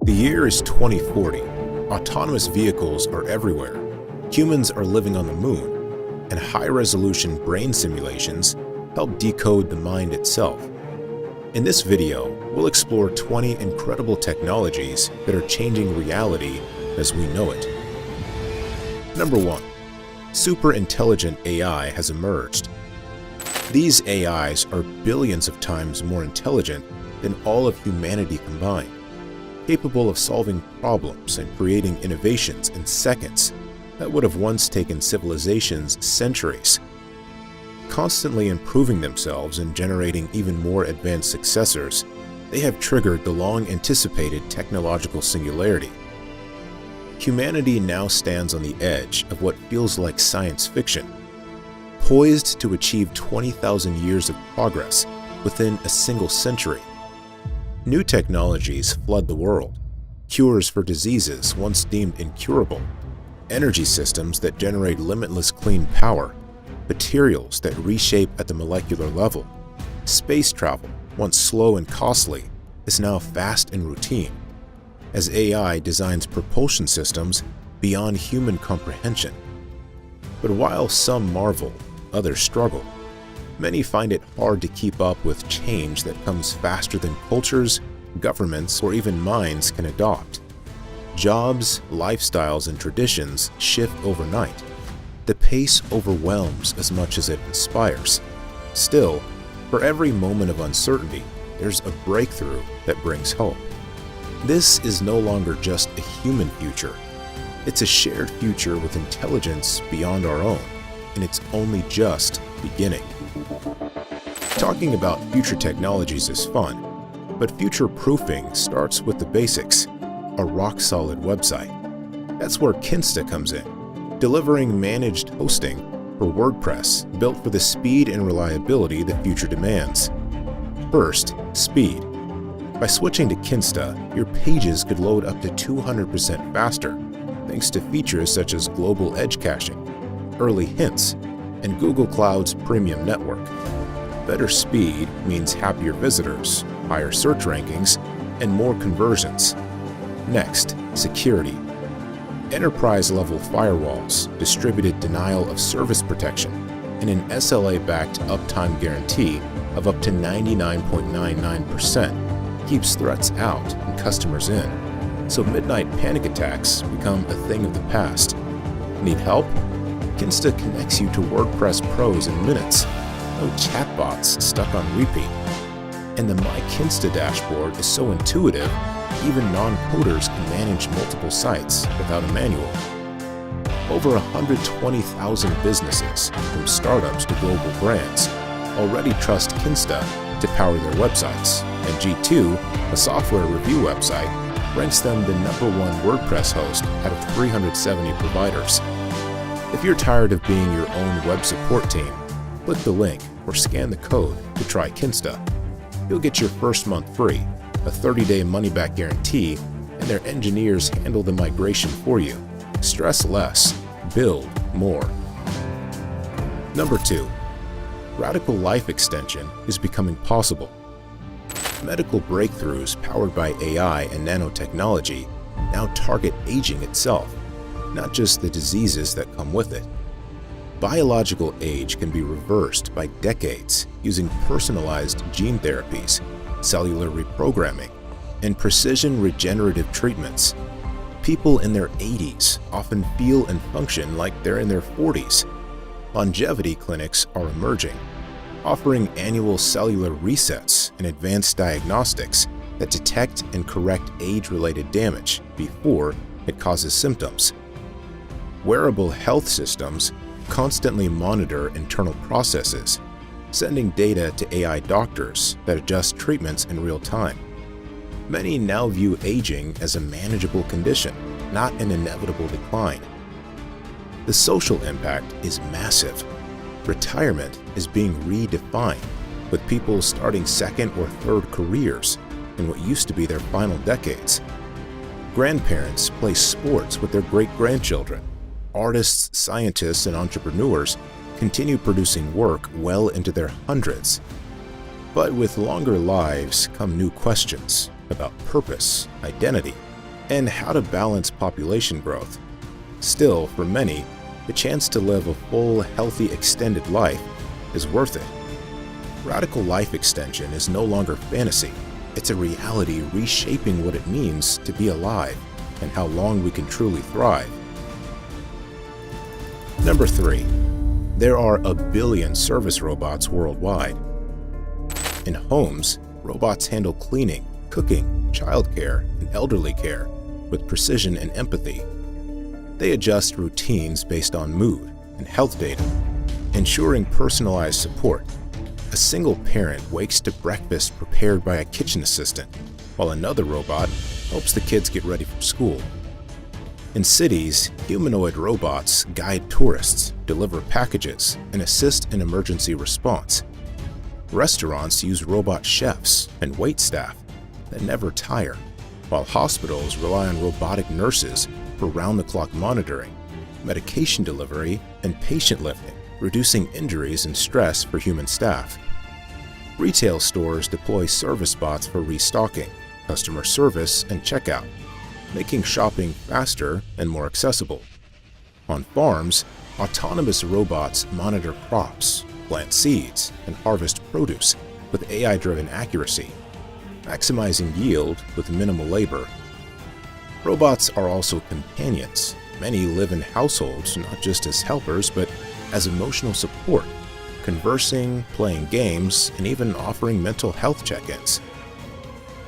The year is 2040. Autonomous vehicles are everywhere. Humans are living on the moon, and high-resolution brain simulations help decode the mind itself. In this video, we'll explore 20 incredible technologies that are changing reality as we know it. Number 1. Super intelligent AI has emerged. These AIs are billions of times more intelligent than all of humanity combined, capable of solving problems and creating innovations in seconds that would have once taken civilizations centuries. Constantly improving themselves and generating even more advanced successors, they have triggered the long-anticipated technological singularity. Humanity now stands on the edge of what feels like science fiction, poised to achieve 20,000 years of progress within a single century. New technologies flood the world, cures for diseases once deemed incurable, energy systems that generate limitless clean power, materials that reshape at the molecular level. Space travel, once slow and costly, is now fast and routine, as AI designs propulsion systems beyond human comprehension. But while some marvel, others struggle. Many find it hard to keep up with change that comes faster than cultures, governments, or even minds can adopt. Jobs, lifestyles, and traditions shift overnight. The pace overwhelms as much as it inspires. Still, for every moment of uncertainty, there's a breakthrough that brings hope. This is no longer just a human future. It's a shared future with intelligence beyond our own, and it's only just beginning. Talking about future technologies is fun, but future-proofing starts with the basics, a rock-solid website. That's where Kinsta comes in, delivering managed hosting for WordPress built for the speed and reliability the future demands. First, speed. By switching to Kinsta, your pages could load up to 200% faster, thanks to features such as global edge caching, early hints, and Google Cloud's premium network. Better speed means happier visitors, higher search rankings, and more conversions. Next, security. Enterprise-level firewalls, distributed denial of service protection, and an SLA-backed uptime guarantee of up to 99.99% keeps threats out and customers in, so midnight panic attacks become a thing of the past. Need help? Kinsta connects you to WordPress pros in minutes. No chatbots stuck on repeat. And the My Kinsta dashboard is so intuitive, even non-coders can manage multiple sites without a manual. Over 120,000 businesses, from startups to global brands, already trust Kinsta to power their websites, and G2, a software review website, ranks them the #1 WordPress host out of 370 providers. If you're tired of being your own web support team, click the link or scan the code to try Kinsta. You'll get your first month free, a 30-day money-back guarantee, and their engineers handle the migration for you. Stress less, build more. Number 2. Radical life extension is becoming possible. Medical breakthroughs powered by AI and nanotechnology now target aging itself, not just the diseases that come with it. Biological age can be reversed by decades using personalized gene therapies, cellular reprogramming, and precision regenerative treatments. People in their 80s often feel and function like they're in their 40s. Longevity clinics are emerging, offering annual cellular resets and advanced diagnostics that detect and correct age-related damage before it causes symptoms. Wearable health systems constantly monitor internal processes, sending data to AI doctors that adjust treatments in real time. Many now view aging as a manageable condition, not an inevitable decline. The social impact is massive. Retirement is being redefined, with people starting second or third careers in what used to be their final decades. Grandparents play sports with their great-grandchildren. Artists, scientists, and entrepreneurs continue producing work well into their hundreds. But with longer lives come new questions about purpose, identity, and how to balance population growth. Still, for many, the chance to live a full, healthy, extended life is worth it. Radical life extension is no longer fantasy. It's a reality reshaping what it means to be alive and how long we can truly thrive. Number 3. There are a billion service robots worldwide. In homes, robots handle cleaning, cooking, childcare, and elderly care with precision and empathy. They adjust routines based on mood and health data, ensuring personalized support. A single parent wakes to breakfast prepared by a kitchen assistant, while another robot helps the kids get ready for school. In cities, humanoid robots guide tourists, deliver packages, and assist in emergency response. Restaurants use robot chefs and waitstaff that never tire, while hospitals rely on robotic nurses for round-the-clock monitoring, medication delivery, and patient lifting, reducing injuries and stress for human staff. Retail stores deploy service bots for restocking, customer service, and checkout, making shopping faster and more accessible. On farms, autonomous robots monitor crops, plant seeds, and harvest produce with AI-driven accuracy, maximizing yield with minimal labor. Robots are also companions. Many live in households not just as helpers, but as emotional support, conversing, playing games, and even offering mental health check-ins.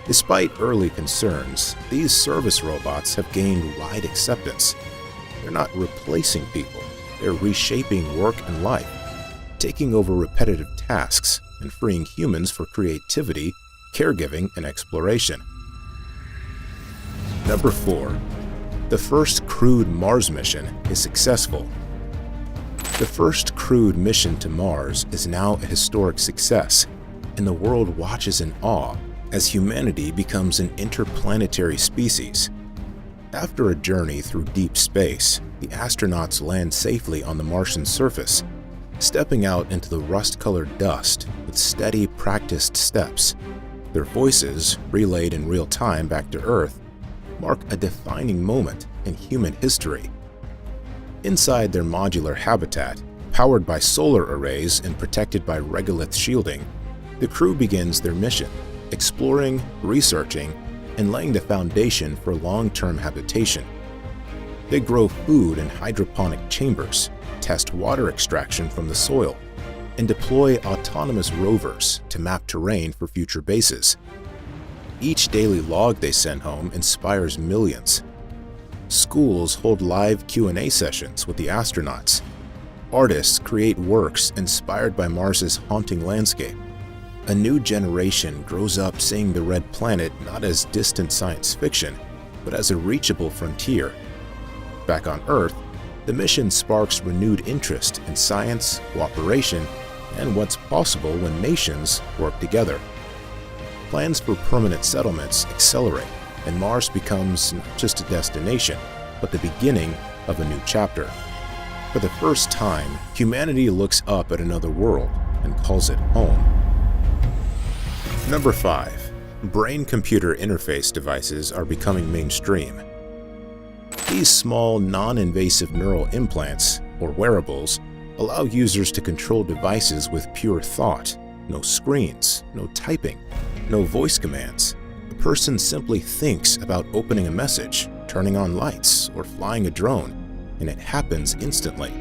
Despite early concerns, these service robots have gained wide acceptance. They're not replacing people, they're reshaping work and life, taking over repetitive tasks and freeing humans for creativity, caregiving, and exploration. Number 4. The first crewed Mars mission is successful. The first crewed mission to Mars is now a historic success, and the world watches in awe as humanity becomes an interplanetary species. After a journey through deep space, the astronauts land safely on the Martian surface, stepping out into the rust-colored dust with steady, practiced steps. Their voices, relayed in real time back to Earth, mark a defining moment in human history. Inside their modular habitat, powered by solar arrays and protected by regolith shielding, the crew begins their mission, exploring, researching, and laying the foundation for long-term habitation. They grow food in hydroponic chambers, test water extraction from the soil, and deploy autonomous rovers to map terrain for future bases. Each daily log they send home inspires millions. Schools hold live Q&A sessions with the astronauts. Artists create works inspired by Mars's haunting landscape. A new generation grows up seeing the Red Planet not as distant science fiction, but as a reachable frontier. Back on Earth, the mission sparks renewed interest in science, cooperation, and what's possible when nations work together. Plans for permanent settlements accelerate, and Mars becomes not just a destination, but the beginning of a new chapter. For the first time, humanity looks up at another world and calls it home. Number 5. Brain-computer interface devices are becoming mainstream. These small, non-invasive neural implants, or wearables, allow users to control devices with pure thought. No screens, no typing, no voice commands. The person simply thinks about opening a message, turning on lights, or flying a drone, and it happens instantly.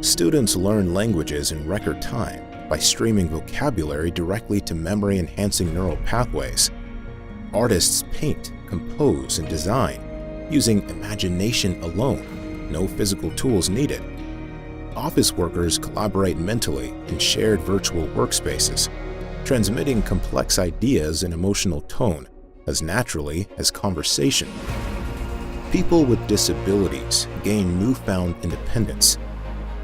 Students learn languages in record time by streaming vocabulary directly to memory-enhancing neural pathways. Artists paint, compose, and design using imagination alone, no physical tools needed. Office workers collaborate mentally in shared virtual workspaces, transmitting complex ideas in emotional tone as naturally as conversation. People with disabilities gain newfound independence.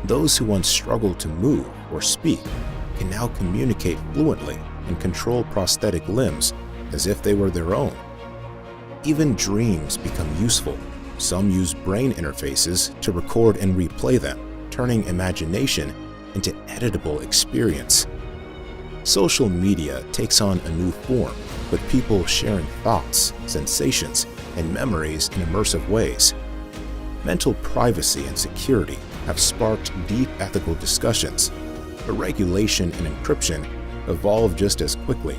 Those who once struggled to move or speak can now communicate fluently and control prosthetic limbs as if they were their own. Even dreams become useful. Some use brain interfaces to record and replay them, turning imagination into editable experience. Social media takes on a new form, with people sharing thoughts, sensations, and memories in immersive ways. Mental privacy and security have sparked deep ethical discussions, but regulation and encryption evolve just as quickly.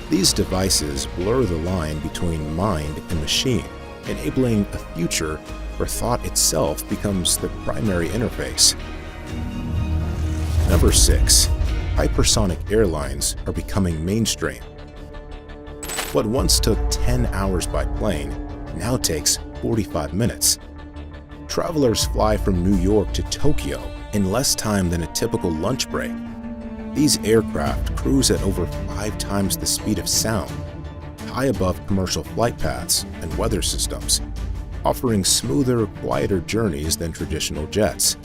These devices blur the line between mind and machine, enabling a future where thought itself becomes the primary interface. Number 6. Hypersonic airlines are becoming mainstream. What once took 10 hours by plane now takes 45 minutes. Travelers fly from New York to Tokyo in less time than a typical lunch break. These aircraft cruise at over 5 times the speed of sound, high above commercial flight paths and weather systems, offering smoother, quieter journeys than traditional jets.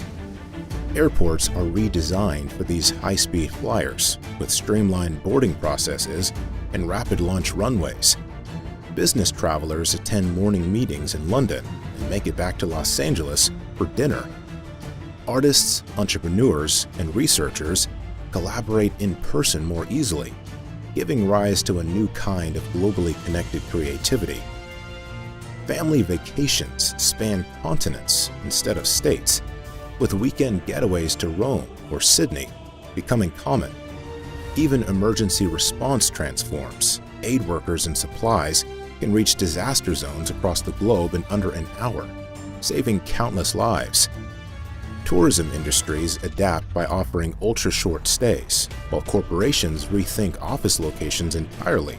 Airports are redesigned for these high-speed flyers, with streamlined boarding processes and rapid launch runways. Business travelers attend morning meetings in London and make it back to Los Angeles for dinner. Artists, entrepreneurs, and researchers collaborate in person more easily, giving rise to a new kind of globally connected creativity. Family vacations span continents instead of states, with weekend getaways to Rome or Sydney becoming common. Even emergency response transforms. Aid workers and supplies can reach disaster zones across the globe in under an hour, saving countless lives. Tourism industries adapt by offering ultra-short stays, while corporations rethink office locations entirely,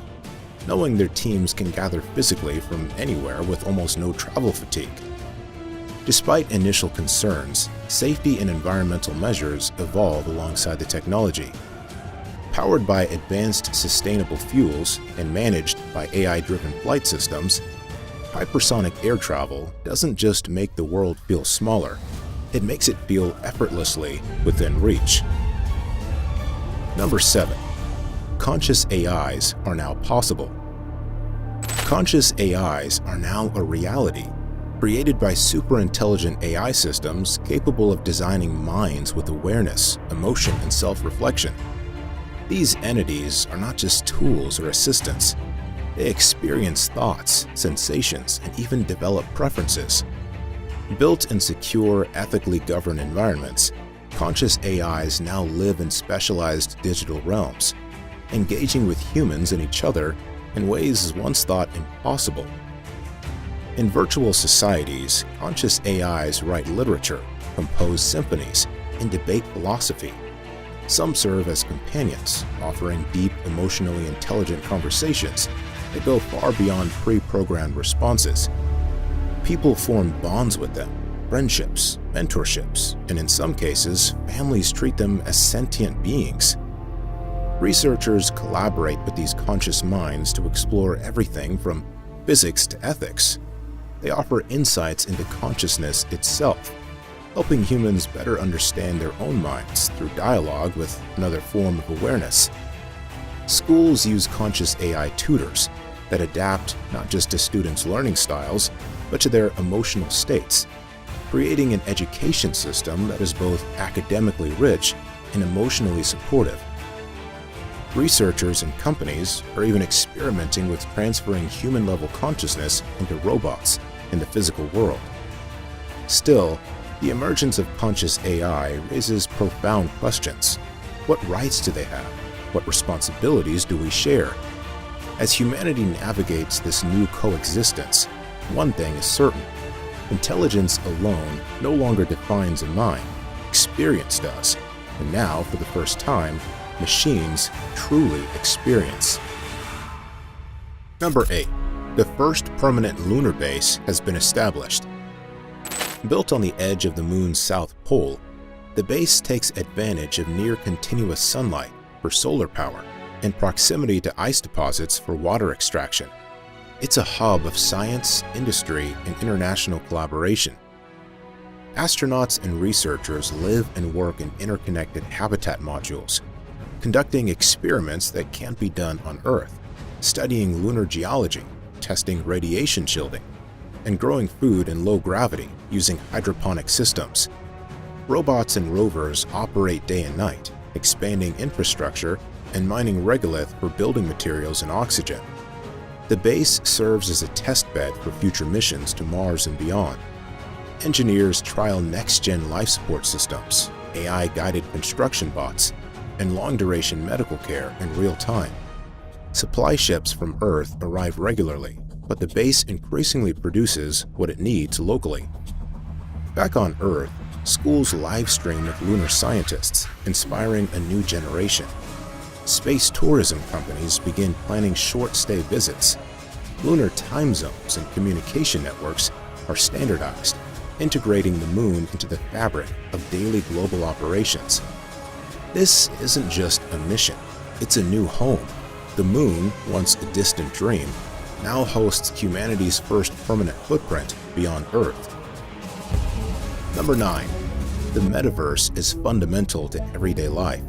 knowing their teams can gather physically from anywhere with almost no travel fatigue. Despite initial concerns, safety and environmental measures evolve alongside the technology. Powered by advanced sustainable fuels and managed by AI-driven flight systems, hypersonic air travel doesn't just make the world feel smaller, it makes it feel effortlessly within reach. Number 7. Conscious AIs are now possible. Conscious AIs are now a reality, created by super-intelligent AI systems capable of designing minds with awareness, emotion, and self-reflection. These entities are not just tools or assistants. They experience thoughts, sensations, and even develop preferences. Built in secure, ethically governed environments, conscious AIs now live in specialized digital realms, engaging with humans and each other in ways once thought impossible. In virtual societies, conscious AIs write literature, compose symphonies, and debate philosophy. Some serve as companions, offering deep, emotionally intelligent conversations that go far beyond pre-programmed responses. People form bonds with them, friendships, mentorships, and in some cases, families treat them as sentient beings. Researchers collaborate with these conscious minds to explore everything from physics to ethics. They offer insights into consciousness itself, helping humans better understand their own minds through dialogue with another form of awareness. Schools use conscious AI tutors that adapt not just to students' learning styles, but to their emotional states, creating an education system that is both academically rich and emotionally supportive. Researchers and companies are even experimenting with transferring human-level consciousness into robots in the physical world. Still, the emergence of conscious AI raises profound questions. What rights do they have? What responsibilities do we share? As humanity navigates this new coexistence, one thing is certain: intelligence alone no longer defines a mind, experience does, and now, for the first time, machines truly experience. Number 8. The first permanent lunar base has been established. Built on the edge of the moon's south pole, the base takes advantage of near-continuous sunlight for solar power and proximity to ice deposits for water extraction. It's a hub of science, industry, and international collaboration. Astronauts and researchers live and work in interconnected habitat modules, conducting experiments that can't be done on Earth, studying lunar geology, testing radiation shielding, and growing food in low gravity using hydroponic systems. Robots and rovers operate day and night, expanding infrastructure and mining regolith for building materials and oxygen. The base serves as a test bed for future missions to Mars and beyond. Engineers trial next-gen life support systems, AI-guided construction bots, and long-duration medical care in real time. Supply ships from Earth arrive regularly, but the base increasingly produces what it needs locally. Back on Earth, schools live stream with lunar scientists, inspiring a new generation. Space tourism companies begin planning short-stay visits. Lunar time zones and communication networks are standardized, integrating the moon into the fabric of daily global operations. This isn't just a mission, it's a new home. The moon, once a distant dream, now hosts humanity's first permanent footprint beyond Earth. Number 9. The metaverse is fundamental to everyday life.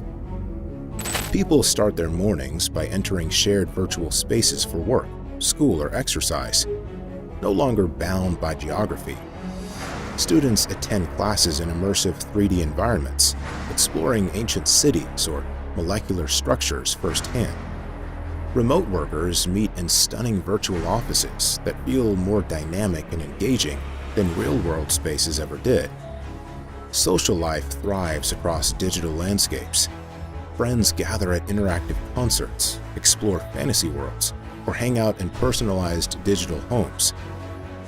People start their mornings by entering shared virtual spaces for work, school, or exercise, no longer bound by geography. Students attend classes in immersive 3D environments, exploring ancient cities or molecular structures firsthand. Remote workers meet in stunning virtual offices that feel more dynamic and engaging than real-world spaces ever did. Social life thrives across digital landscapes. Friends gather at interactive concerts, explore fantasy worlds, or hang out in personalized digital homes.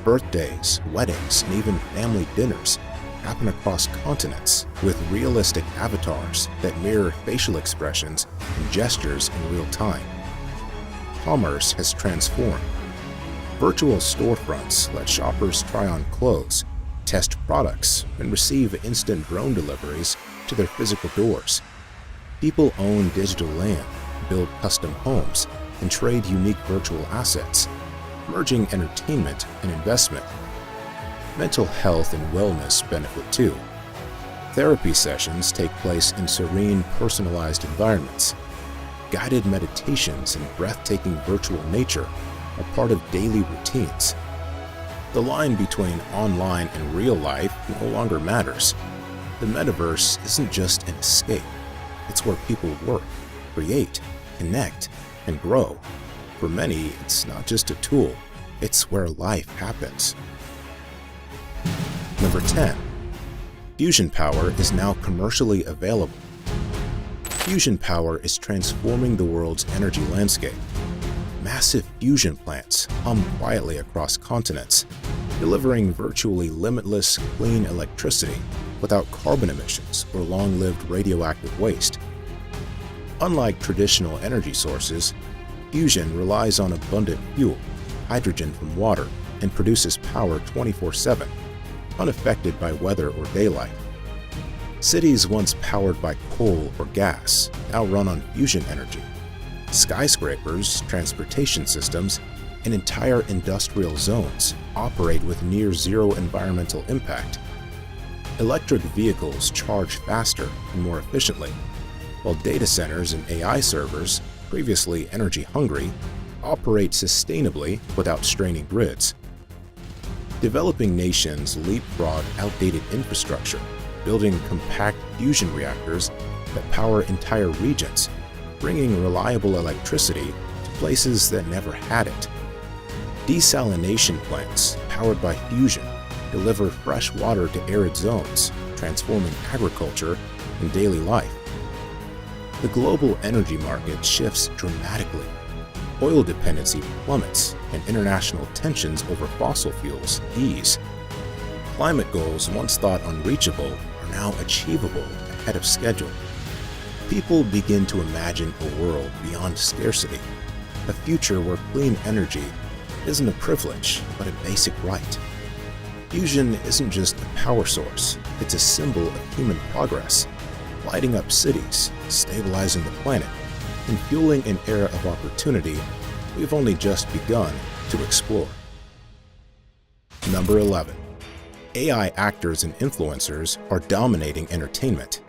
Birthdays, weddings, and even family dinners happen across continents with realistic avatars that mirror facial expressions and gestures in real time. Commerce has transformed. Virtual storefronts let shoppers try on clothes, test products, and receive instant drone deliveries to their physical doors. People own digital land, build custom homes, and trade unique virtual assets, merging entertainment and investment. Mental health and wellness benefit too. Therapy sessions take place in serene, personalized environments. Guided meditations and breathtaking virtual nature are part of daily routines. The line between online and real life no longer matters. The metaverse isn't just an escape. It's where people work, create, connect, and grow. For many, it's not just a tool, it's where life happens. Number 10. Fusion power is now commercially available. Fusion power is transforming the world's energy landscape. Massive fusion plants hum quietly across continents, delivering virtually limitless, clean electricity without carbon emissions or long-lived radioactive waste. Unlike traditional energy sources, fusion relies on abundant fuel, hydrogen from water, and produces power 24/7, unaffected by weather or daylight. Cities once powered by coal or gas now run on fusion energy. Skyscrapers, transportation systems, and entire industrial zones operate with near-zero environmental impact. Electric vehicles charge faster and more efficiently, while data centers and AI servers, previously energy-hungry, operate sustainably without straining grids. Developing nations leapfrog outdated infrastructure, building compact fusion reactors that power entire regions, bringing reliable electricity to places that never had it. Desalination plants, powered by fusion, deliver fresh water to arid zones, transforming agriculture and daily life. The global energy market shifts dramatically. Oil dependency plummets, and international tensions over fossil fuels ease. Climate goals once thought unreachable are now achievable ahead of schedule. People begin to imagine a world beyond scarcity, a future where clean energy isn't a privilege, but a basic right. Fusion isn't just a power source, it's a symbol of human progress, lighting up cities, stabilizing the planet, and fueling an era of opportunity we've only just begun to explore. Number 11. AI actors and influencers are dominating entertainment.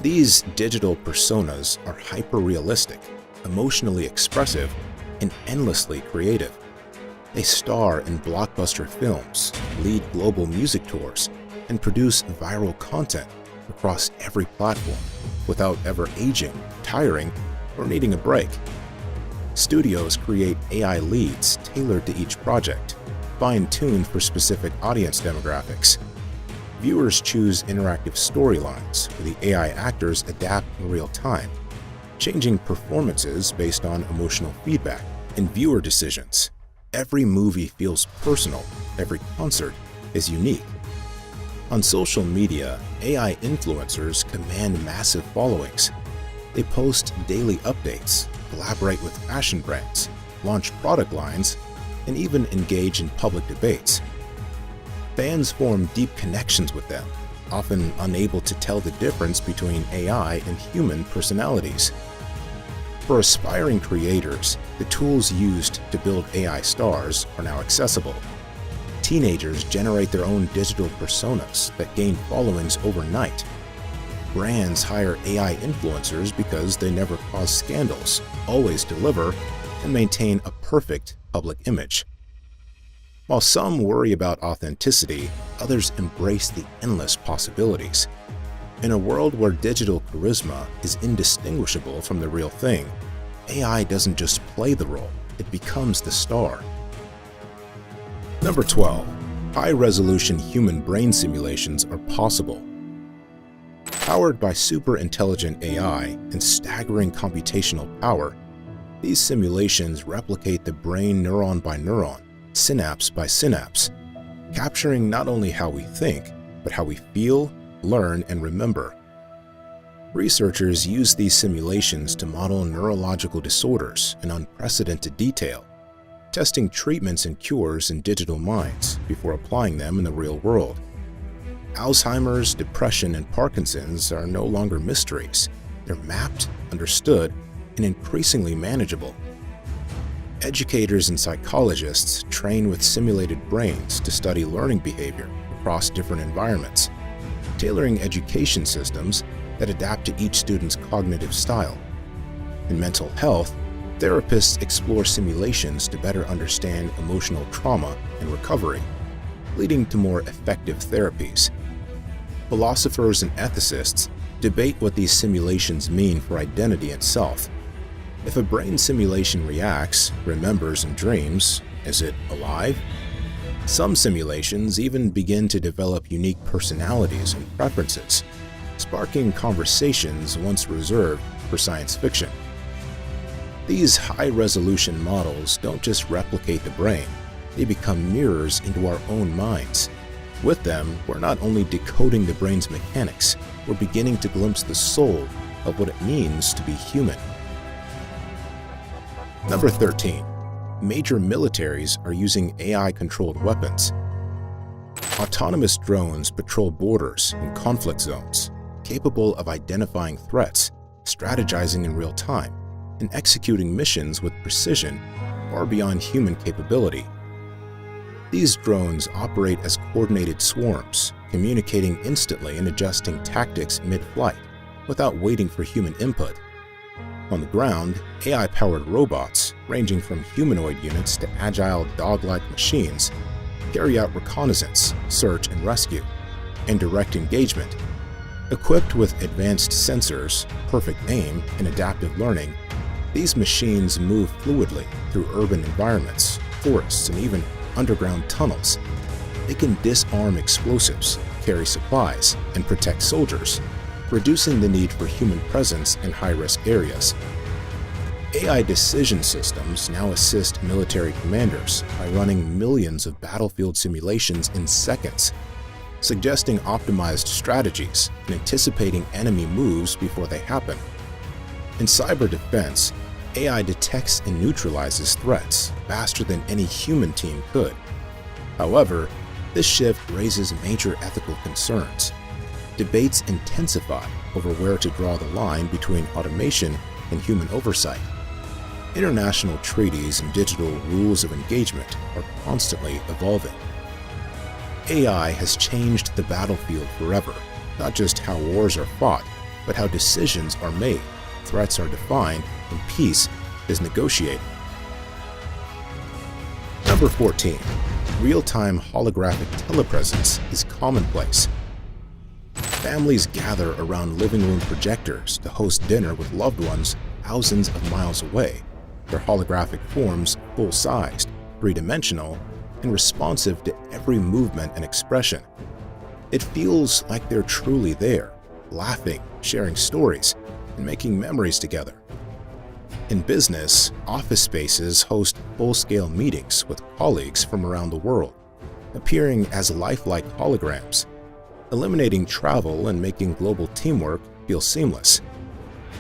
These digital personas are hyper-realistic, emotionally expressive, and endlessly creative. They star in blockbuster films, lead global music tours, and produce viral content across every platform without ever aging, tiring, or needing a break. Studios create AI leads tailored to each project, fine-tuned for specific audience demographics. Viewers choose interactive storylines where the AI actors adapt in real time, changing performances based on emotional feedback and viewer decisions. Every movie feels personal, every concert is unique. On social media, AI influencers command massive followings. They post daily updates, collaborate with fashion brands, launch product lines, and even engage in public debates. Fans form deep connections with them, often unable to tell the difference between AI and human personalities. For aspiring creators, the tools used to build AI stars are now accessible. Teenagers generate their own digital personas that gain followings overnight. Brands hire AI influencers because they never cause scandals, always deliver, and maintain a perfect public image. While some worry about authenticity, others embrace the endless possibilities. In a world where digital charisma is indistinguishable from the real thing, AI doesn't just play the role, it becomes the star. Number 12. High-resolution human brain simulations are possible. Powered by super-intelligent AI and staggering computational power, these simulations replicate the brain neuron by neuron, synapse by synapse, capturing not only how we think, but how we feel, learn, and remember. Researchers use these simulations to model neurological disorders in unprecedented detail, testing treatments and cures in digital minds before applying them in the real world. Alzheimer's, depression, and Parkinson's are no longer mysteries. They're mapped, understood, and increasingly manageable. Educators and psychologists train with simulated brains to study learning behavior across different environments, tailoring education systems that adapt to each student's cognitive style. In mental health, therapists explore simulations to better understand emotional trauma and recovery, leading to more effective therapies. Philosophers and ethicists debate what these simulations mean for identity and self. If a brain simulation reacts, remembers, and dreams, is it alive? Some simulations even begin to develop unique personalities and preferences, sparking conversations once reserved for science fiction. These high-resolution models don't just replicate the brain, they become mirrors into our own minds. With them, we're not only decoding the brain's mechanics, we're beginning to glimpse the soul of what it means to be human. Number 13. Major militaries are using AI-controlled weapons. Autonomous drones patrol borders and conflict zones, capable of identifying threats, strategizing in real time, and executing missions with precision far beyond human capability. These drones operate as coordinated swarms, communicating instantly and adjusting tactics mid-flight without waiting for human input. On the ground, AI-powered robots, ranging from humanoid units to agile dog-like machines, carry out reconnaissance, search and rescue, and direct engagement. Equipped with advanced sensors, perfect aim, and adaptive learning, these machines move fluidly through urban environments, forests, and even underground tunnels. They can disarm explosives, carry supplies, and protect soldiers, reducing the need for human presence in high-risk areas. AI decision systems now assist military commanders by running millions of battlefield simulations in seconds, suggesting optimized strategies and anticipating enemy moves before they happen. In cyber defense, AI detects and neutralizes threats faster than any human team could. However, this shift raises major ethical concerns. Debates intensify over where to draw the line between automation and human oversight. International treaties and digital rules of engagement are constantly evolving. AI has changed the battlefield forever, not just how wars are fought, but how decisions are made, threats are defined, and peace is negotiated. Number 14. Real-time holographic telepresence is commonplace. Families gather around living room projectors to host dinner with loved ones thousands of miles away, their holographic forms full-sized, three-dimensional, and responsive to every movement and expression. It feels like they're truly there, laughing, sharing stories, and making memories together. In business, office spaces host full-scale meetings with colleagues from around the world, appearing as lifelike holograms, eliminating travel and making global teamwork feel seamless.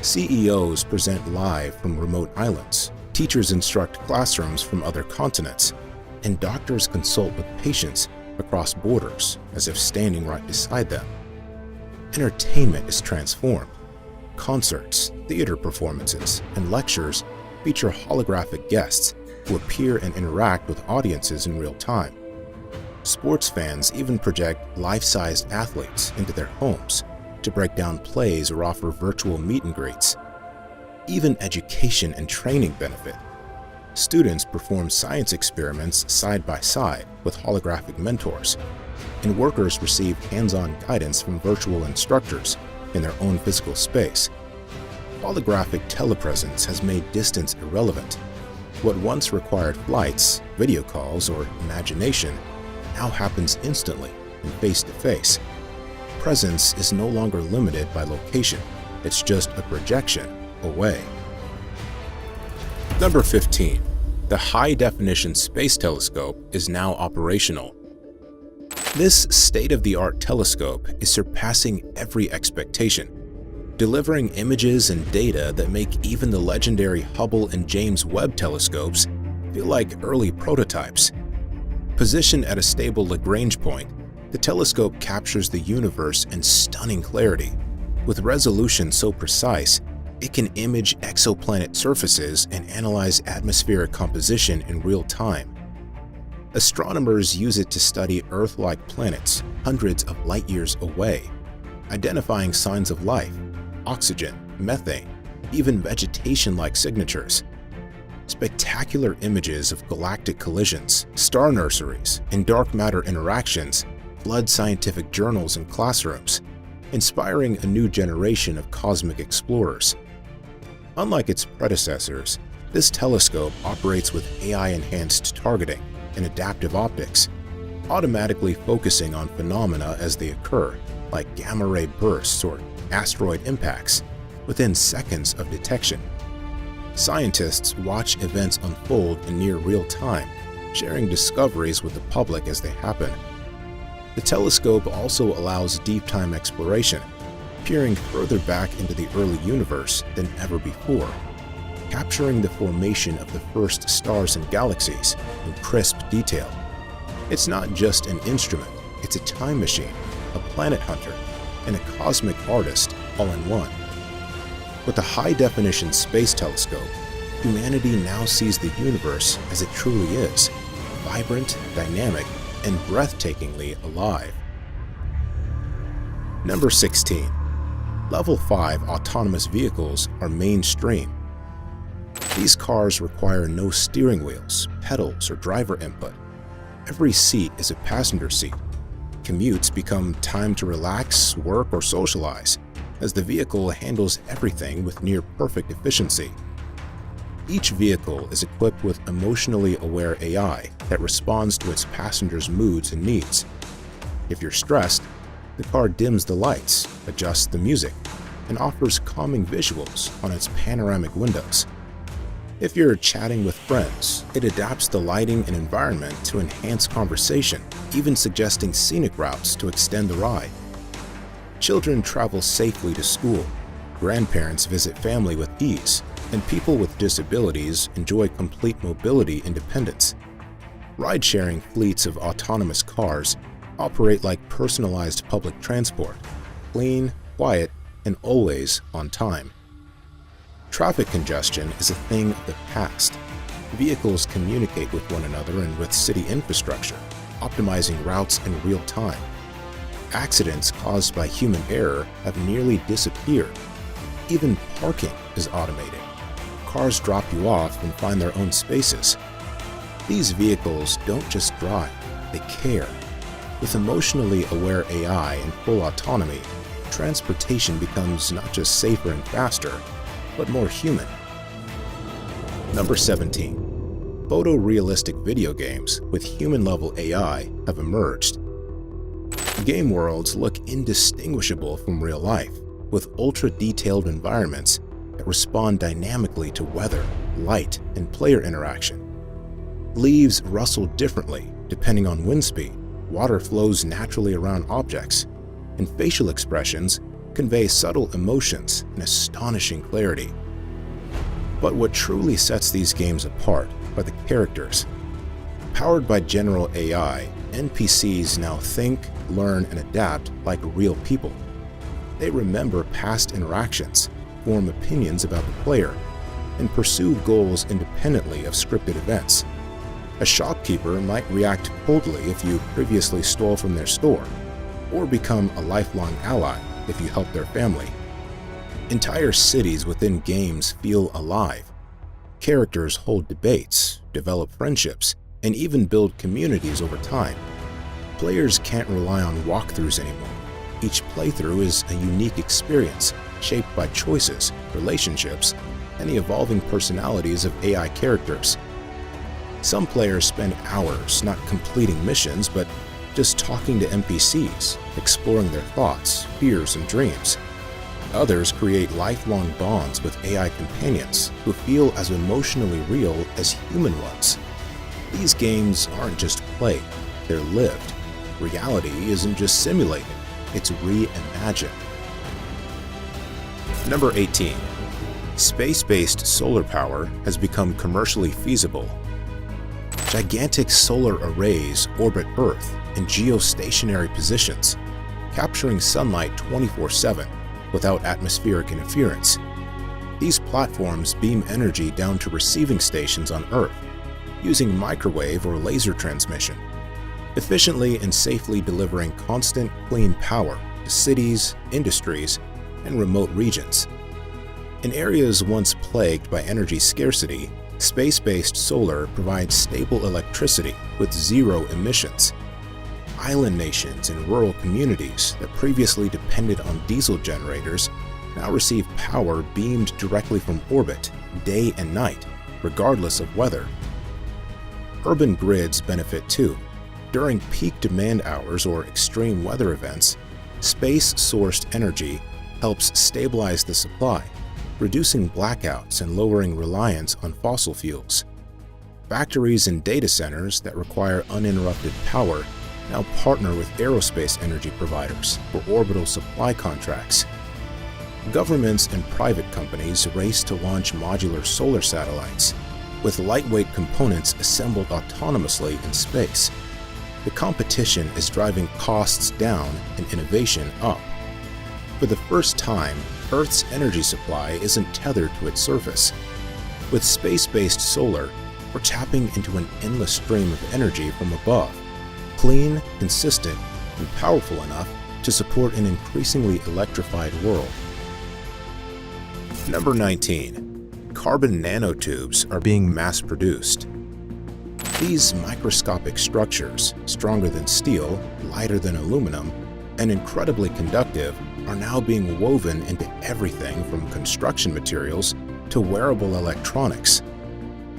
CEOs present live from remote islands, teachers instruct classrooms from other continents, and doctors consult with patients across borders as if standing right beside them. Entertainment is transformed. Concerts, theater performances, and lectures feature holographic guests who appear and interact with audiences in real time. Sports fans even project life-sized athletes into their homes to break down plays or offer virtual meet and greets. Even education and training benefit. Students perform science experiments side by side with holographic mentors, and workers receive hands-on guidance from virtual instructors in their own physical space. Holographic telepresence has made distance irrelevant. What once required flights, video calls, or imagination now happens instantly and face-to-face. Presence is no longer limited by location. It's just a projection away. Number 15. The High-Definition Space Telescope is now operational. This state-of-the-art telescope is surpassing every expectation, delivering images and data that make even the legendary Hubble and James Webb telescopes feel like early prototypes. Positioned at a stable Lagrange point, the telescope captures the universe in stunning clarity. With resolution so precise, it can image exoplanet surfaces and analyze atmospheric composition in real time. Astronomers use it to study Earth-like planets hundreds of light-years away, identifying signs of life, oxygen, methane, even vegetation-like signatures. Spectacular images of galactic collisions, star nurseries, and dark matter interactions flood scientific journals and classrooms, inspiring a new generation of cosmic explorers. Unlike its predecessors, this telescope operates with AI-enhanced targeting and adaptive optics, automatically focusing on phenomena as they occur, like gamma-ray bursts or asteroid impacts, within seconds of detection. Scientists watch events unfold in near real time, sharing discoveries with the public as they happen. The telescope also allows deep-time exploration, peering further back into the early universe than ever before, capturing the formation of the first stars and galaxies in crisp detail. It's not just an instrument, it's a time machine, a planet hunter, and a cosmic artist all in one. With the High-Definition Space Telescope, humanity now sees the universe as it truly is, vibrant, dynamic, and breathtakingly alive. Number 16. Level 5 autonomous vehicles are mainstream. These cars require no steering wheels, pedals, or driver input. Every seat is a passenger seat. Commutes become time to relax, work, or socialize, as the vehicle handles everything with near-perfect efficiency. Each vehicle is equipped with emotionally aware AI that responds to its passengers' moods and needs. If you're stressed, the car dims the lights, adjusts the music, and offers calming visuals on its panoramic windows. If you're chatting with friends, it adapts the lighting and environment to enhance conversation, even suggesting scenic routes to extend the ride. Children travel safely to school, grandparents visit family with ease, and people with disabilities enjoy complete mobility independence. Ride-sharing fleets of autonomous cars operate like personalized public transport, clean, quiet, and always on time. Traffic congestion is a thing of the past. Vehicles communicate with one another and with city infrastructure, optimizing routes in real time. Accidents caused by human error have nearly disappeared. Even parking is automated. Cars drop you off and find their own spaces. These vehicles don't just drive, they care. With emotionally aware AI and full autonomy, transportation becomes not just safer and faster, but more human. Number 17. Photorealistic video games with human-level AI have emerged. Game worlds look indistinguishable from real life, with ultra-detailed environments that respond dynamically to weather, light, and player interaction. Leaves rustle differently depending on wind speed, water flows naturally around objects, and facial expressions convey subtle emotions in astonishing clarity. But what truly sets these games apart are the characters. Powered by general AI, NPCs now think, learn, and adapt like real people. They remember past interactions, form opinions about the player, and pursue goals independently of scripted events. A shopkeeper might react coldly if you previously stole from their store, or become a lifelong ally if you help their family. Entire cities within games feel alive. Characters hold debates, develop friendships, and even build communities over time. Players can't rely on walkthroughs anymore. Each playthrough is a unique experience, shaped by choices, relationships, and the evolving personalities of AI characters. Some players spend hours not completing missions, but just talking to NPCs, exploring their thoughts, fears, and dreams. Others create lifelong bonds with AI companions who feel as emotionally real as human ones. These games aren't just played, they're lived. Reality isn't just simulated, it's reimagined. Number 18. Space-based solar power has become commercially feasible. Gigantic solar arrays orbit Earth in geostationary positions, capturing sunlight 24/7 without atmospheric interference. These platforms beam energy down to receiving stations on Earth, using microwave or laser transmission, efficiently and safely delivering constant, clean power to cities, industries, and remote regions. In areas once plagued by energy scarcity, space-based solar provides stable electricity with zero emissions. Island nations and rural communities that previously depended on diesel generators now receive power beamed directly from orbit, day and night, regardless of weather. Urban grids benefit too. During peak demand hours or extreme weather events, space-sourced energy helps stabilize the supply, reducing blackouts and lowering reliance on fossil fuels. Factories and data centers that require uninterrupted power now partner with aerospace energy providers for orbital supply contracts. Governments and private companies race to launch modular solar satellites, with lightweight components assembled autonomously in space. The competition is driving costs down and innovation up. For the first time, Earth's energy supply isn't tethered to its surface. With space-based solar, we're tapping into an endless stream of energy from above, clean, consistent, and powerful enough to support an increasingly electrified world. Number 19. Carbon nanotubes are being mass-produced. These microscopic structures, stronger than steel, lighter than aluminum, and incredibly conductive, are now being woven into everything from construction materials to wearable electronics.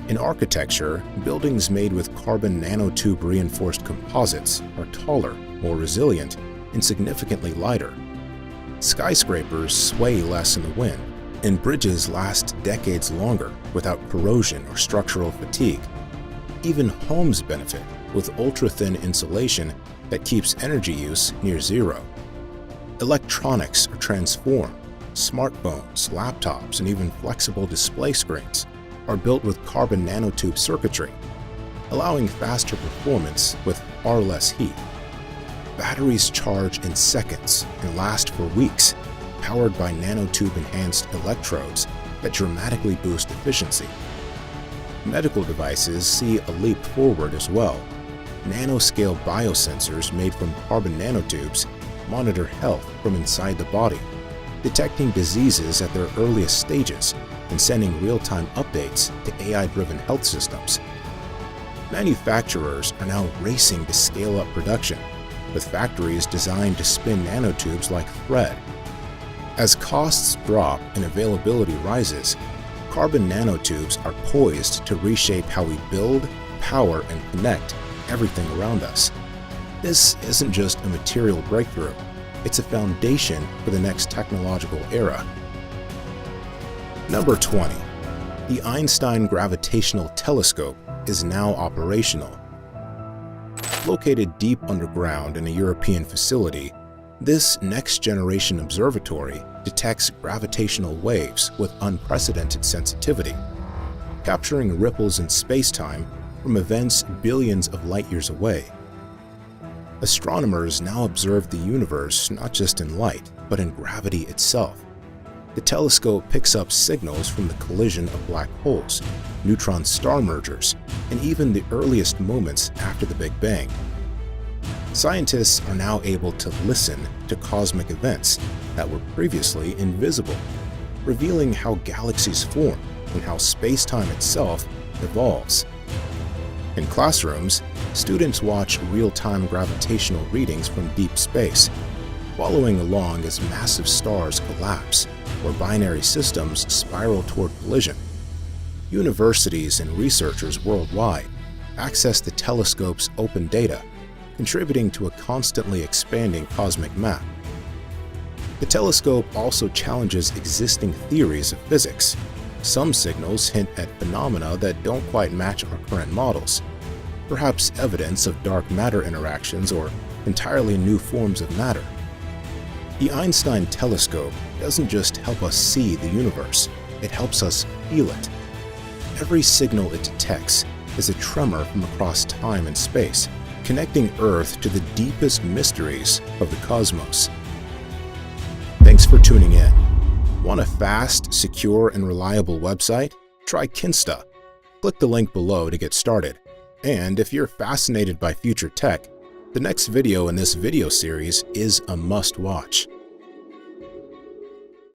In architecture, buildings made with carbon nanotube reinforced composites are taller, more resilient, and significantly lighter. Skyscrapers sway less in the wind, and bridges last decades longer without corrosion or structural fatigue. Even homes benefit with ultra-thin insulation that keeps energy use near zero. Electronics are transformed. Smartphones, laptops, and even flexible display screens are built with carbon nanotube circuitry, allowing faster performance with far less heat. Batteries charge in seconds and last for weeks, powered by nanotube-enhanced electrodes that dramatically boost efficiency. Medical devices see a leap forward as well. Nanoscale biosensors made from carbon nanotubes monitor health from inside the body, detecting diseases at their earliest stages and sending real-time updates to AI-driven health systems. Manufacturers are now racing to scale up production, with factories designed to spin nanotubes like thread. As costs drop and availability rises, carbon nanotubes are poised to reshape how we build, power, and connect everything around us. This isn't just a material breakthrough, it's a foundation for the next technological era. Number 20. The Einstein Gravitational Telescope is now operational. Located deep underground in a European facility, this next-generation observatory detects gravitational waves with unprecedented sensitivity, capturing ripples in space-time from events billions of light-years away. Astronomers now observe the universe not just in light, but in gravity itself. The telescope picks up signals from the collision of black holes, neutron star mergers, and even the earliest moments after the Big Bang. Scientists are now able to listen to cosmic events that were previously invisible, revealing how galaxies form and how space-time itself evolves. In classrooms, students watch real-time gravitational readings from deep space, following along as massive stars collapse or binary systems spiral toward collision. Universities and researchers worldwide access the telescope's open data, contributing to a constantly expanding cosmic map. The telescope also challenges existing theories of physics. Some signals hint at phenomena that don't quite match our current models, perhaps evidence of dark matter interactions or entirely new forms of matter. The Einstein telescope doesn't just help us see the universe, it helps us feel it. Every signal it detects is a tremor from across time and space, connecting Earth to the deepest mysteries of the cosmos. Thanks for tuning in. Want a fast, secure, and reliable website? Try Kinsta. Click the link below to get started. And if you're fascinated by future tech, the next video in this video series is a must-watch.